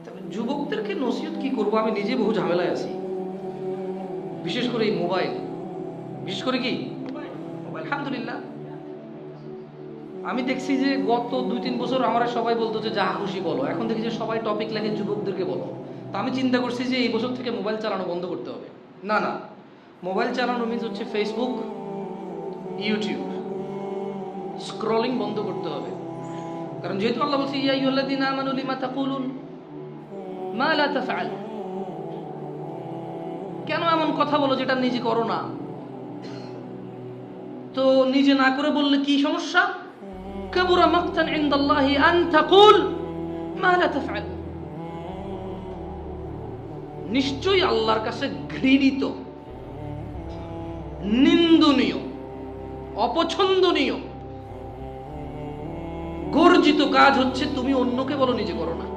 তবে যুবকদেরকে নসিহত কি করব, আমি নিজে বহু ঝামেলায় আছি, বিশেষ করে এই মোবাইল, বিশেষ করে কি মোবাইল। আলহামদুলিল্লাহ আমি দেখছি যে গত 2-3 বছর আমরা সবাই বলতো যে যা খুশি বলো, এখন দেখি যে সবাই টপিক লাগে যুবকদেরকে বলো। তো আমি চিন্তা করছি যে এই বছর থেকে মোবাইল চালানো বন্ধ করতে হবে। না না, মোবাইল চালানো মিন্স হচ্ছে ফেসবুক, ইউটিউব, স্ক্রলিং বন্ধ করতে হবে। কারণ যেহেতু আল্লাহ বলছে ইয়া আইয়ুহাল্লাযীনা আমানু লিমা তাকুলুন মা লা তাফআল, কেন এমন কথা বলো যেটা নিজে করো না। তো নিজে না করে বললে কি সমস্যা? কাবুরা মাকতান ইনদাল্লাহি আন তাকুল মা লা তাফআল, নিশ্চয়ই আল্লাহর কাছে ঘৃণিত, নিন্দনীয়, অপছন্দনীয়, গর্জিত কাজ হচ্ছে তুমি অন্যকে বলো নিজে করো না।